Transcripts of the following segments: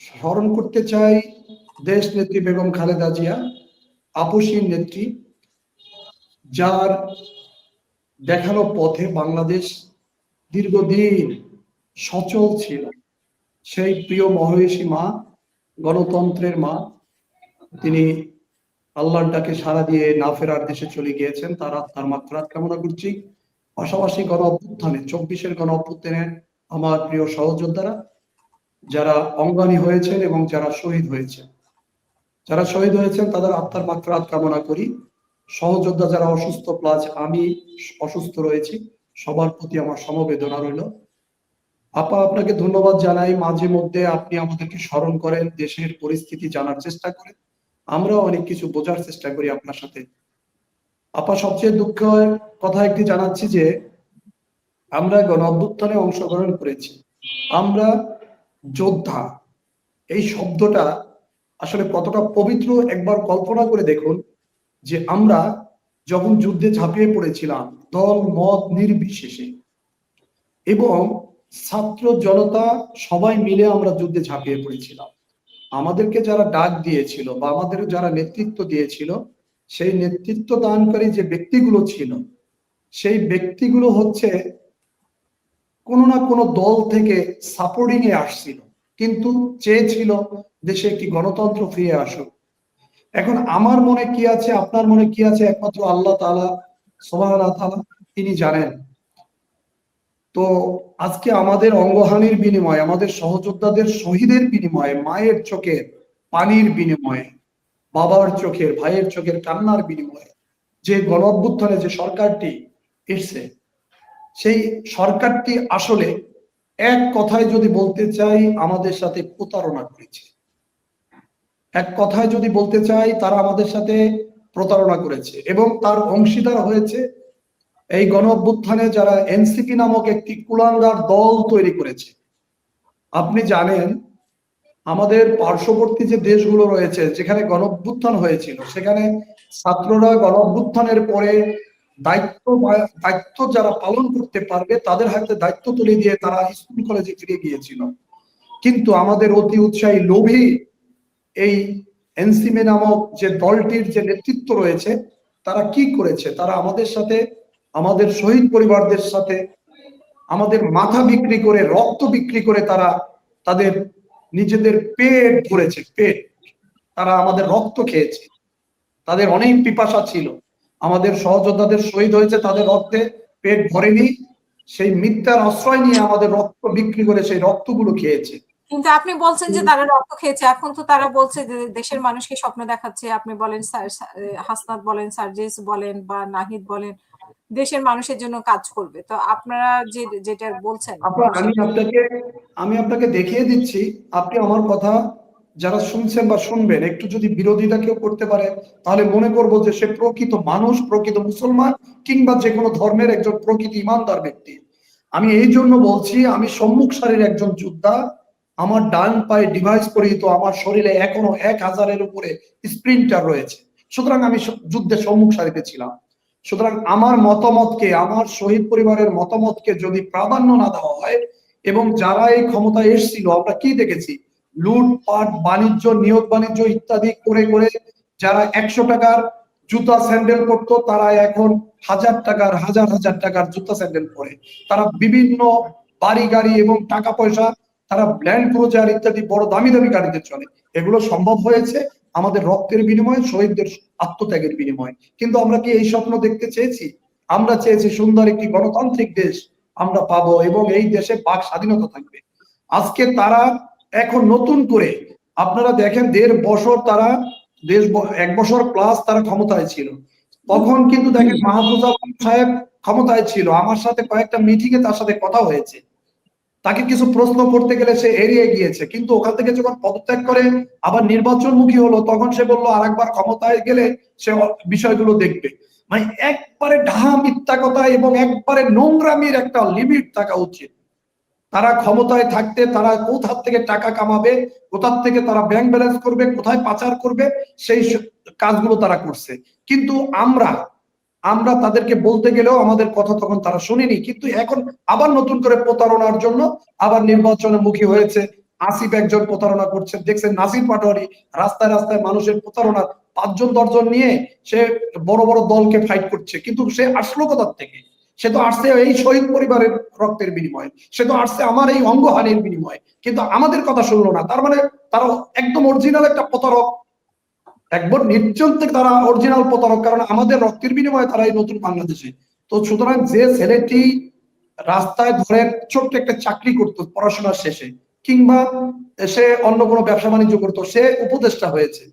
স্মরণ করতে চাই দেশ নেত্রী বেগম খালেদা জিয়া, আপসীর নেত্রী, যার দেখানো পথে বাংলাদেশ দীর্ঘদিন সচল ছিল। সেই প্রিয় মহেশী মা, গণতন্ত্রের মা, তিনি আল্লাহর ডাকে সাড়া দিয়ে না ফেরার দেশে চলে গিয়েছেন। তার আত্মার মাগফিরাত কামনা করছি। পাশাপাশি গণ অভ্যুত্থানে 24-এর গণ অভ্যুত্থানে আমার প্রিয় সহযোদ্ধারা যারা অঙ্গানী হয়েছেন এবং যারা শহীদ হয়েছেন, তাদের আত্মার মাগফিরাত কামনা করি। সহযোদ্ধা যারা অসুস্থ, প্লাস আমি অসুস্থ রয়েছি, সবার প্রতি আমার সমবেদনা রইল। আপা, আপনাকে ধন্যবাদ জানাই। মাঝে মধ্যে আপনি আমাদেরকে স্মরণ করেন, দেশের পরিস্থিতি জানার চেষ্টা করেন, আমরাও অনেক কিছু বোঝার চেষ্টা করি আপনার সাথে। আপা, সবচেয়ে দুঃখের কথা একটি জানাচ্ছি যে আমরা গণ অভ্যুত্থানে অংশগ্রহণ করেছি, আমরা যোদ্ধা, এই শব্দটা আসলে কতটা পবিত্র একবার কল্পনা করে দেখুন। যে আমরা যখন যুদ্ধে ঝাঁপিয়ে পড়েছিলাম দল মত নির্বিশেষে, এবং ছাত্র জনতা সবাই মিলে আমরা যুদ্ধে ঝাঁপিয়ে পড়েছিলাম। আমাদেরকে যারা ডাক দিয়েছিল বা আমাদের যারা নেতৃত্ব দিয়েছিল, সেই নেতৃত্ব দানকারী যে ব্যক্তিগুলো ছিল, সেই ব্যক্তিগুলো হচ্ছে কোনো না কোনো দল থেকে সাপোর্টিং এ আসছিল, কিন্তু চেয়েছিল দেশে একটি গণতন্ত্র ফিরে আসুক। এখন আমার মনে কি আছে, আপনার মনে কি আছে, একমাত্র আল্লাহ তাআলা সুবহানাহু ওয়া তাআলা তিনি জানেন। তো আজকে আমাদের অঙ্গহানির বিনিময়ে, আমাদের সহযোদ্ধাদের শহীদের বিনিময়ে, মায়ের চোখের পানির বিনিময়ে, বাবার চোখের, ভাইয়ের চোখের কান্নার বিনিময়ে যে গণ অভ্যুত্থানে যে সরকারটি এসছে, সেই সরকারটি আসলে এক কথায় যদি বলতে চাই আমাদের সাথে প্রতারণা করেছে। এক কথায় যদি বলতে চাই, তারা আমাদের সাথে প্রতারণা করেছে এবং তার অংশীদার হয়েছে এই গণ অভ্যুত্থানে যারা এনসিপি নামক একটি কুলাঙ্গার দল তৈরি করেছে। আপনি জানেন আমাদের পার্শ্ববর্তী যে দেশগুলো রয়েছে যেখানে গণ অভ্যুত্থান হয়েছিল, সেখানে ছাত্ররা গণ অভ্যুত্থানের পরে দায়িত্ব যারা পালন করতে পারবে তাদের হাতে দায়িত্ব তুলে দিয়ে তারা স্কুল কলেজে ফিরে গিয়েছিল। কিন্তু আমাদের অতি উৎসাহী লোভী এই এনসিপি নামক যে দলটির যে নেতৃত্ব রয়েছে, তারা কি করেছে, তারা আমাদের সাথে, আমাদের শহীদ পরিবারদের সাথে আমাদের মাথা বিক্রি করে, রক্ত বিক্রি করে তারা তাদের নিজেদের পেট ভরেছে। পেট, তারা আমাদের রক্ত খেয়েছে, তাদের অনেক পিপাসা ছিল। আমাদের সহযোদ্ধাদের শহীদ হয়েছে, তাদের রক্তে পেট ভরেনি, সেই মিথ্যার আশ্রয় নিয়ে আমাদের রক্ত বিক্রি করে সেই রক্তগুলো খেয়েছে। কিন্তু আপনি বলছেন যে তারা রক্ত খেয়েছে, এখন তো তারা বলছে যে দেশের মানুষকে স্বপ্ন দেখাচ্ছে। আপনি বলেন হাসনাত বলেন, সার্জিস বলেন বা নাহিদ বলেন, দেশের মানুষের জন্য কাজ করবে। তো আপনারা যেটা বলছেন, আমি আপনাকে দেখিয়ে দিচ্ছি। আপনি আমার কথা যারা শুনছেন বা শুনবেন, একটু যদি বিরোধিতা কেউ করতে পারে, তাহলে মনে করবো যে সে প্রকৃত মানুষ, প্রকৃত মুসলমান, কিংবা যে কোনো ধর্মের একজন প্রকৃত ইমানদার ব্যক্তি। আমি এই জন্য বলছি, আমি সম্মুখ সারির একজন যোদ্ধা। আমার ডান পায়ে ডিভাইস পরিহিত, আমার শরীরে এখনো 1000-এর উপরে স্প্রিন্টার রয়েছে। সুতরাং আমি যুদ্ধের সম্মুখ সারিতে ছিলাম। সুতরাং আমার মতামতকে, আমার শহীদ পরিবারের মতামতকে যদি প্রাধান্য না দেওয়া হয়, এবং যারা এই ক্ষমতায় এসেছিল, আমরা কি দেখেছি, লুটপাট, বাণিজ্য, নিয়োগ বাণিজ্য ইত্যাদি করে করে যারা 100 টাকার জুতা স্যান্ডেল পরতো, তারা এখন 1000 টাকার, হাজার হাজার টাকার জুতা স্যান্ডেল পরে। তারা বিভিন্ন বাড়ি গাড়ি এবং টাকা পয়সা, তারা ল্যান্ড ক্রুজার ইত্যাদি বড় দামি দামি গাড়িতে চলে। এগুলো সম্ভব হয়েছে আমাদের রক্তের বিনিময়ে, শহীদদের আত্মত্যাগের বিনিময়ে। কিন্তু আমরা কি এই স্বপ্ন দেখতে চেয়েছি? আমরা চেয়েছি সুন্দর একটি গণতান্ত্রিক দেশ আমরা পাবো এবং এই দেশে বাক স্বাধীনতা থাকবে। আজকে তারা এখন নতুন করে, আপনারা দেখেন 1.5 বছর তারা, 1 বছর প্লাস তারা ক্ষমতায় ছিল। তখন কিন্তু দেখেন মাহফুজ আলম সাহেব ক্ষমতায় ছিল, আমার সাথে কয়েকটা মিটিং এ তার সাথে কথা হয়েছে। তাকে কিছু প্রশ্ন করতে গেলে সে এড়িয়ে গিয়েছে, কিন্তু ওখান থেকে যখন পদত্যাগ করে আবার নির্বাচনমুখী হলো, তখন সে বললো আরেকবার ক্ষমতায় গেলে সে বিষয়গুলো দেখবে। মানে একবারে ঢাহা মিথ্যা কথা এবং একবারে নোংরামির একটা লিমিট থাকা উচিত। তারা ক্ষমতায় থাকতে তারা কোথা থেকে টাকা কামাবে, কোথা থেকে তারা ব্যাংক ব্যালেন্স করবে, কোথায় পাচার করবে, সেই কাজগুলো তারা করছে। কিন্তু আমরা তাদেরকে বলতে গেলেও আমাদের কথা তখন তারা শুনেনি। কিন্তু এখন আবার নতুন করে প্রতারণার জন্য আবার নির্বাচনের মুখী হয়েছে। আসিফ একজন প্রতারণা করছেন, দেখছেন নাসির পাটোয়ারি রাস্তায় রাস্তায় মানুষের প্রতারণার 5 জন 10 জন নিয়ে সে বড় বড় দলকে ফাইট করছে, কিন্তু সে আসলো কোথা থেকে? সে তো আসছে এই শহীদ পরিবারের রক্তের বিনিময়ে, সে তো আসছে আমার এই অঙ্গহানির বিনিময়ে, কিন্তু আমাদের কথা শুনলো না। তার মানে তারা একদম অরিজিনাল একটা প্রতারক, একবার নির্জন থেকে তারা অরিজিনাল প্রতারক, কারণ আমাদের রক্তের বিনিময়ে তারা এই নতুন বাংলাদেশে। তো সুতরাং যে ছেলেটি রাস্তায় ধরেন ছোট্ট একটা চাকরি করতো পড়াশোনার শেষে, কিংবা সে অন্য কোনো ব্যবসা বাণিজ্য করতো, সে উপদেষ্টা হয়েছে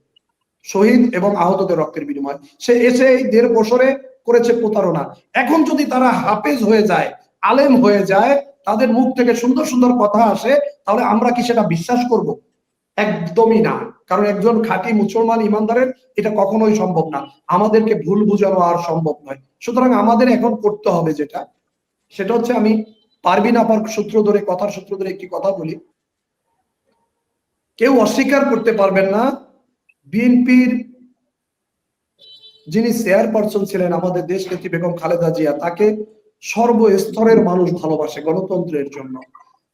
শহীদ এবং আহতদের রক্তের বিনিময়, সে এসে এই 1.5 বছরে করেছে প্রতারণা। এখন যদি তারা হাফেজ হয়ে যায়, আলেম হয়ে যায়, তাদের মুখ থেকে সুন্দর সুন্দর কথা আসে, তাহলে আমরা কি সেটা বিশ্বাস করব? একদমই না। কারণ একজন খাঁটি মুসলমান ইমানদারের এটা কখনোই সম্ভব না, আমাদেরকে ভুল বুঝানো আর সম্ভব নয়। সুতরাং আমাদের এখন করতে হবে যেটা, সেটা হচ্ছে, আমি পারবিন আপার সূত্র ধরে, কথার সূত্র ধরে একটি কথা বলি, কেউ অস্বীকার করতে পারবেন না বিএনপির যিনি চেয়ারপারসন ছিলেন আমাদের দেশ নেত্রী বেগম খালেদা জিয়া, তাকে সর্বস্তরের মানুষ ভালোবাসে গণতন্ত্রের জন্য।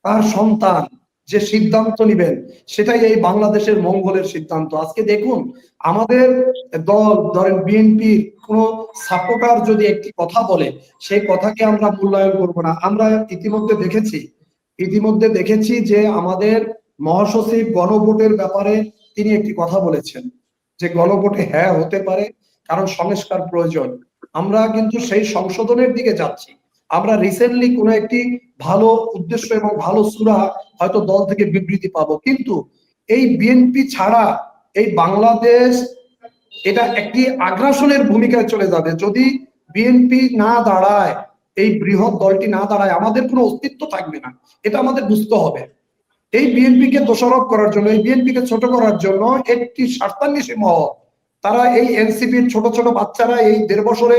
তার সন্তান যে সিদ্ধান্ত নিবেন সেটাই এই বাংলাদেশের মঙ্গলের সিদ্ধান্ত। আজকে দেখুন আমাদের দল, ধরেন বিএনপির কোন সাপোর্টার যদি একটি কথা বলে, সেই কথাকে আমরা মূল্যায়ন করব না। আমরা ইতিমধ্যে দেখেছি যে আমাদের মহাসচিব গণভোটের ব্যাপারে তিনি একটি কথা বলেছেন যে গণভোটে হ্যাঁ হতে পারে, কারণ সংস্কার প্রয়োজন। আমরা কিন্তু সেই সংশোধনের দিকে যাচ্ছি। আমরা রিসেন্টলি কোনো একটি ভালো উদ্দেশ্য এবং ভালো সূরা হয়তো দল থেকে বিবৃতি পাবো, কিন্তু এই বিএনপি ছাড়া এই বাংলাদেশ এটা একটি আগ্রাসনের ভূমিকায় চলে যাবে। যদি বিএনপি না দাঁড়ায়, এই বৃহৎ দলটি না দাঁড়ায়, আমাদের কোনো অস্তিত্ব থাকবে না, এটা আমাদের বুঝতে হবে। এই বিএনপিকে দোষারোপ করার জন্য, এই বিএনপিকে ছোট করার জন্য একটি স্বার্থান্বেষী মহল, তারা এই এনসিপির ছোট ছোট বাচ্চারা এই 1.5 বছরে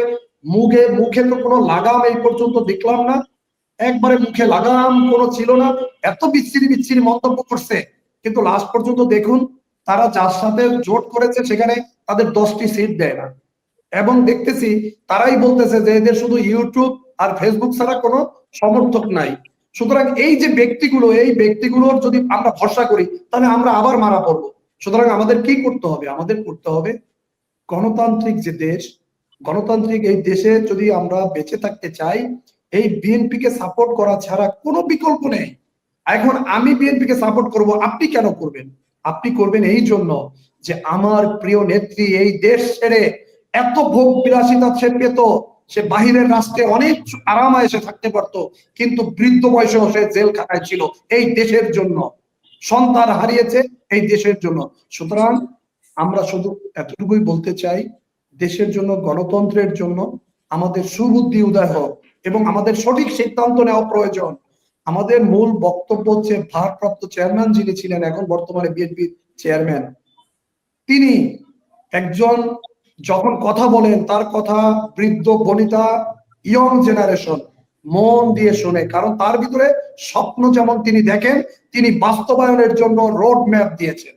মুখে তো কোনো লাগাম এই পর্যন্ত দেখলাম না, একবারে মুখে লাগাম কোনো ছিল না, এত বিচ্ছিরি বিচ্ছিরি মন্তব্য করছে, কিন্তু লাস্ট পর্যন্ত দেখুন তারা যার সাথে জোট করেছে সেখানে তাদের 10টি সিট দেয় না। এবং দেখতেছি তারাই বলতেছে যে এদের শুধু ইউটিউব আর ফেসবুক ছাড়া কোনো সমর্থক নাই। সুতরাং এই যে ব্যক্তিগুলো, এই ব্যক্তিগুলোর যদি আমরা ভরসা করি তাহলে আমরা আবার মারা পড়বো। সুতরাং আমাদের কি করতে হবে? আমাদের করতে হবে, গণতান্ত্রিক যে দেশ, গণতান্ত্রিক এই দেশে যদি আমরা বেঁচে থাকতে চাই, এই বিএনপিকে সাপোর্ট করা ছাড়া কোনো বিকল্প নেই। এখন আমি বিএনপিকে সাপোর্ট করব, আপনি কেন করবেন? আপনি করবেন এই জন্য যে আমার প্রিয় নেত্রী এই দেশ ছেড়ে এত ভোগ বিলাসিতা সে পেত, সে বাহিরের রাষ্ট্রে অনেক আরামায়েশে থাকতে পারতো, কিন্তু বৃদ্ধ বয়সে সে জেলখানায় ছিল এই দেশের জন্য, সন্তান হারিয়েছে এই দেশের জন্য। সুতরাং আমরা শুধু এতটুকুই বলতে চাই, দেশের জন্য, গণতন্ত্রের জন্য আমাদের সুবুদ্ধি উদয় হোক এবং আমাদের সঠিক সিদ্ধান্ত নেওয়া প্রয়োজন। আমাদের মূল বক্তব্য হচ্ছে, ভারপ্রাপ্ত চেয়ারম্যান যিনি ছিলেন, এখন বর্তমানে বিএনপির চেয়ারম্যান, তিনি একজন যখন কথা বলেন তার কথা বৃদ্ধ বনিতা ইয়ং জেনারেশন মন দিয়ে শুনে, কারণ তার ভিতরে স্বপ্ন যেমন তিনি দেখেন, তিনি বাস্তবায়নের জন্য রোড ম্যাপ দিয়েছেন।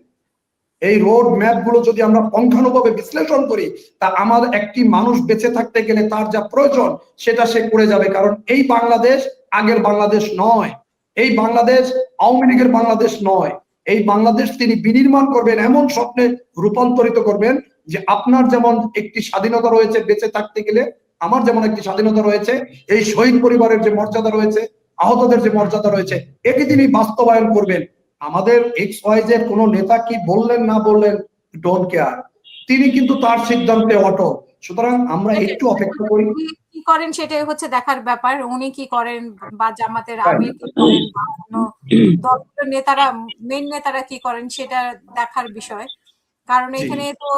এই রোড ম্যাপ গুলো যদি আমরা পুঙ্খানুপুঙ্খভাবে বিশ্লেষণ করি, তা আমার একটি মানুষ বেঁচে থাকতে গেলে তার যা প্রয়োজন সেটা সে করে যাবে। কারণ এই বাংলাদেশ আগের বাংলাদেশ নয়, এই বাংলাদেশ আওয়ামী লীগের বাংলাদেশ নয়। এই বাংলাদেশ তিনি বিনির্মাণ করবেন, এমন স্বপ্নে রূপান্তরিত করবেন যে আপনার যেমন একটি স্বাধীনতা রয়েছে বেঁচে থাকতে গেলে, আমার যেমন একটি স্বাধীনতা রয়েছে, এই শহীদ পরিবারের যে মর্যাদা রয়েছে, আহতদের যে মর্যাদা রয়েছে, এটি তিনি বাস্তবায়ন করবেন। আমাদের XYZ কোনো নেতা কি বললেন না বললেন, ডোন্ট কেয়ার, তিনি কিন্তু তার সিদ্ধান্তে অটল। সুতরাং আমরা একটু অপেক্ষা করি, কি করেন সেটাই হচ্ছে দেখার ব্যাপার। উনি কি করেন, বা জামাতের আমির কি করেন, বা অন্য দলের নেতারা, মেইন নেতারা কি করেন, সেটা দেখার বিষয়। কারণ এখানে তো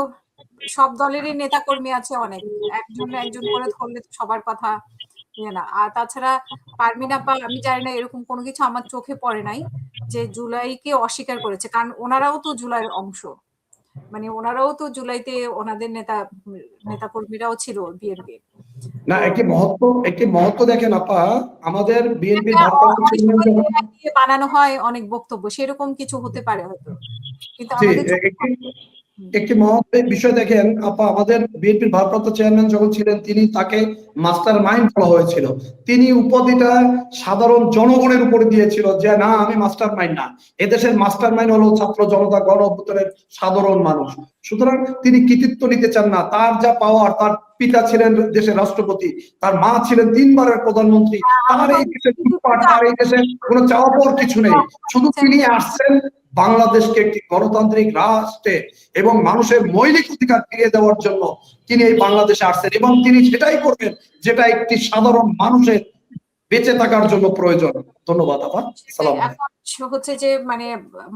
সব দলেরই নেতা কর্মী আছে অনেক, একজন একজন করে ধরলে তো সবার কথা না। আর তাছাড়া পারমিন আপা, আমি জানি না, এরকম কোনো কিছু আমার চোখে পড়ে নাই যে জুলাইকে অস্বীকার করেছে, কারণ ওনারাও তো জুলাইয়ের অংশ, মানে ওনারাও তো জুলাইতে ওনাদের নেতা কর্মীরাও ছিল বিএনপি। না, একটি মহত্ব দেখেন আপা, আমাদের বিএনপির বানানো হয় অনেক বক্তব্য, সেরকম কিছু হতে পারে হয়তো, কিন্তু আমাদের একটি মহৎ বিষয় দেখেন আপা, আমাদের বিএনপির ভারপ্রাপ্ত চেয়ারম্যান যখন ছিলেন তিনি তাকে মাস্টার মাইন্ড বলা হয়েছিল। তিনি উপাধিটা সাধারণ জনগণের উপরে দিয়েছিল যে না আমি মাস্টার মাইন্ড না, এদেশের মাস্টার মাইন্ড হলো ছাত্র জনতা গণ অভ্যুত্থানের সাধারণ মানুষ। সুতরাং তিনি কৃতিত্ব নিতে চান না। তার যা পাওয়ার, তার পিতা ছিলেন দেশের রাষ্ট্রপতি, তার মা ছিলেন 3 বারের প্রধানমন্ত্রী, তার এই দেশে লুটপাট, তার এই দেশে কোনো চাওয়া পাওয়ার কিছু নেই। শুধু তিনি আসছেন বাংলাদেশকে একটি গণতান্ত্রিক রাষ্ট্রে এবং মানুষের মৌলিক অধিকার ফিরিয়ে দেওয়ার জন্য তিনি এই বাংলাদেশে আসছেন, এবং তিনি সেটাই করবেন যেটা একটি সাধারণ মানুষের বেঁচে থাকার জন্য প্রয়োজন। ধন্যবাদ আপা। সালাম। এখন হচ্ছে যে মানে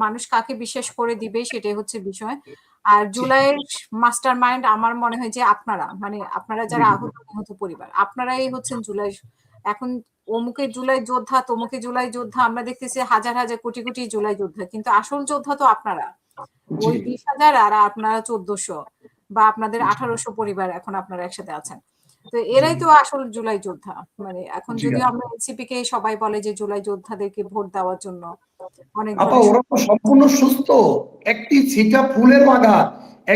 মানুষ কাকে বিশ্বাস করে দিবে সেটাই হচ্ছে বিষয়। আর জুলাইয়ের মাস্টার মাইন্ড আমার মনে হয় যে আপনারা, মানে আপনারা যারা আহত নিহত পরিবার, আপনারাই হচ্ছেন জুলাই। এখন অমুকে জুলাই যোদ্ধা, তমুকে জুলাই যোদ্ধা, আমরা দেখতেছি হাজার হাজার কোটি কোটি জুলাই যোদ্ধা, কিন্তু আসল যোদ্ধা তো আপনারা। ওই 20,000 আর আপনারা 1400 বা আপনাদের 1800 পরিবার এখন আপনারা একসাথে আছেন। তো এরাই তো আসল জুলাই যোদ্ধা। মানে এখন যদিও আমরা এনসিপি কে সবাই বলে যে জুলাই যোদ্ধাদেরকে ভোট দেওয়ার জন্য অনেক আপা ওরা তো সম্পূর্ণ সুস্থ, একটি ছিটা ফুলের বাগান।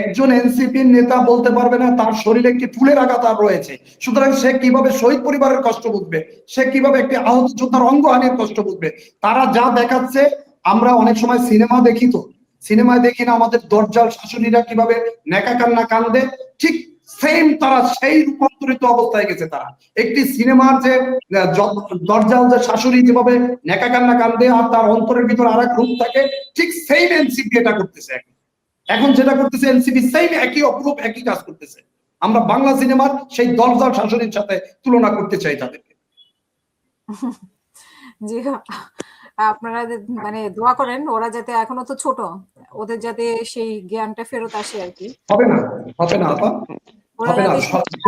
একজন এনসিপির নেতা বলতে পারবে না তার শরীরে একটি ফুলের আঘাত আর রয়েছে। সুতরাং সে কিভাবে শহীদ পরিবারের কষ্ট বুঝবে, সে কিভাবে একটি আহত যোদ্ধার অঙ্গহানির কষ্ট বুঝবে? তারা যা দেখাচ্ছে, আমরা অনেক সময় সিনেমা দেখি, তো সিনেমায় দেখি না আমাদের দরজাল শাশুড়িরা কিভাবে নেকা কান্না কান্দে, ঠিক সেম তারা সেই রূপান্তরিত অবস্থায় গেছে। তারা একটি সিনেমার যে দরজাল যে শাশুড়ি যেভাবে নেকা কান্না কান্দে আর তার অন্তরের ভিতর আর এক রূপ থাকে, ঠিক সেম এনসিপি এটা করতেছে। এখন যেটা করতেছে এনসিপি সেম একই অপরূপ একই কাজ করতেছে। আমরা বাংলা সিনেমার সেই দরজাল শাশুড়ির সাথে তুলনা করতে চাই তাদেরকে। জি, আপনারা মানে দোয়া করেন ওরা যাতে, এখনো তো ছোট, ওদের যাতে সেই জ্ঞানটা ফেরত আসে আর কি। হবে না, হবে না আপা, ওরা হবে না। যাতে